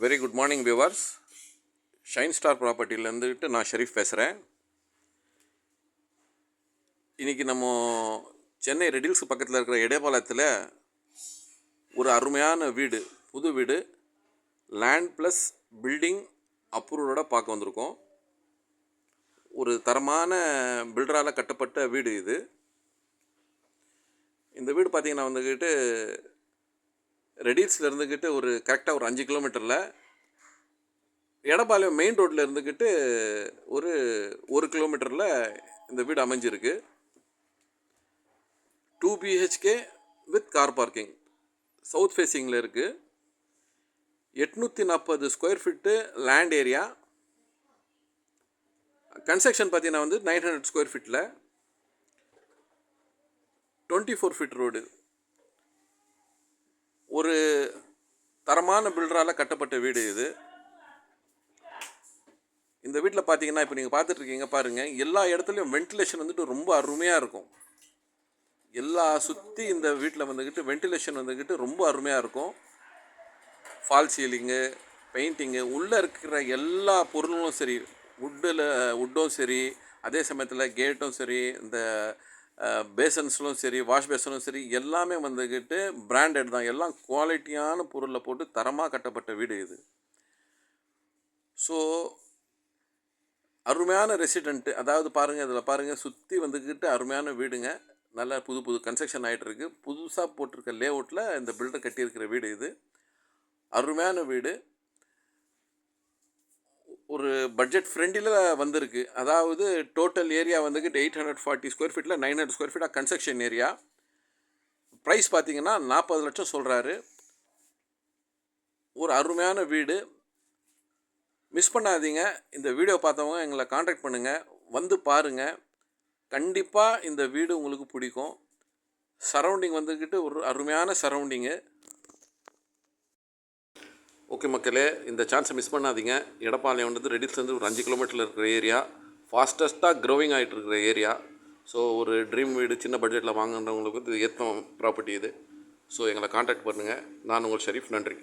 Very good morning viewers. Shine star ப்ராப்பர்ட்டிலேருந்துட்டு நான் ஷெரீஃப் பேசுகிறேன். இன்றைக்கி நம்ம சென்னை ரெடில்ஸ் பக்கத்தில் இருக்கிற இடைப்பாலத்தில் ஒரு அருமையான வீடு, புது வீடு, லேண்ட் ப்ளஸ் பில்டிங் அப்ரூவோட பார்க்க வந்திருக்கோம். ஒரு தரமான பில்டரால் கட்டப்பட்ட வீடு இது. இந்த வீடு பார்த்திங்கன்னா வந்துக்கிட்டு ரெடில்ஸில் இருந்துக்கிட்டு ஒரு கரெக்டாக ஒரு 5 கிலோமீட்டரில், எடப்பாளையம் மெயின் ரோட்டில் இருந்துக்கிட்டு ஒரு 1 கிலோமீட்டரில் இந்த வீடு அமைஞ்சிருக்கு. 2 BHK with car parking, south ஃபேஸிங்கில் இருக்குது. 840 square feet land area. Construction பார்த்தீங்கன்னா வந்து 900 ஸ்கொயர் ஃபீட்டில் 24 ஃபீட் ரோடு. ஒரு தரமான பில்டரால் கட்டப்பட்ட வீடு இது. இந்த வீட்டில் பார்த்தீங்கன்னா இப்போ நீங்கள் பார்த்துட்ருக்கீங்க பாருங்கள், எல்லா இடத்துலையும் வென்டிலேஷன் வந்துட்டு ரொம்ப அருமையாக இருக்கும். எல்லா சுற்றி இந்த வீட்டில் வந்துக்கிட்டு வென்டிலேஷன் வந்துக்கிட்டு ரொம்ப அருமையாக இருக்கும். ஃபால் சீலிங்கு, பெயிண்டிங்கு, உள்ளே இருக்கிற எல்லா பொருளும் சரி, வுட்டும் சரி, அதே சமயத்தில் கேட்டும் சரி, இந்த பேசன்ஸ்லும் சரி, வாஷ் பேசனும் சரி, எல்லாமே வந்துக்கிட்டு பிராண்டட் தான். எல்லாம் குவாலிட்டியான பொருளை போட்டு தரமாக கட்டப்பட்ட வீடு இது. ஸோ அருமையான ரெசிடென்ட்டு, அதாவது பாருங்கள், இதில் பாருங்கள், சுற்றி வந்துக்கிட்டு அருமையான வீடுங்க. நல்லா புது கன்ஸ்ட்ரக்ஷன் ஆகிட்டுருக்கு. புதுசாக போட்டிருக்க லேஅவுட்டில் இந்த பில்டர் கட்டியிருக்கிற வீடு இது. அருமையான வீடு. ஒரு பட்ஜெட் ஃப்ரெண்டில் வந்திருக்கு. அதாவது டோட்டல் ஏரியா வந்துக்கிட்டு 840 ஸ்கொயர் ஃபீட்டில் 900 ஸ்கொயர் ஃபீட்டாக கன்ஸ்ட்ரக்ஷன் ஏரியா. ப்ரைஸ் பார்த்தீங்கன்னா 40 லட்சம் சொல்கிறாரு. ஒரு அருமையான வீடு. மிஸ் பண்ணாதீங்க. இந்த வீடியோ பார்த்தவங்க எங்களை காண்டாக்ட் பண்ணுங்கள், வந்து பாருங்கள். கண்டிப்பாக இந்த வீடு உங்களுக்கு பிடிக்கும். சரௌண்டிங் வந்துக்கிட்டு ஒரு அருமையான சரௌண்டிங்கு. ஓகே மக்களே, இந்த சான்ஸை மிஸ் பண்ணாதீங்க. எடப்பாளையம் வந்து ரெடில்ஸ்லேருந்து ஒரு 5 கிலோமீட்டரில் இருக்கிற ஏரியா, ஃபாஸ்டஸ்ட்டாக க்ரோவிங் ஆகிட்டு இருக்கிற ஏரியா. ஸோ ஒரு ட்ரீம் வீடு, சின்ன பட்ஜெட்டில் வாங்குறவங்களுக்கு இது ஏற்ற ப்ராப்பர்ட்டி இது. ஸோ எங்களை காண்டாக்ட் பண்ணுங்கள். நான் உங்கள் ஷெரீஃப். நன்றி.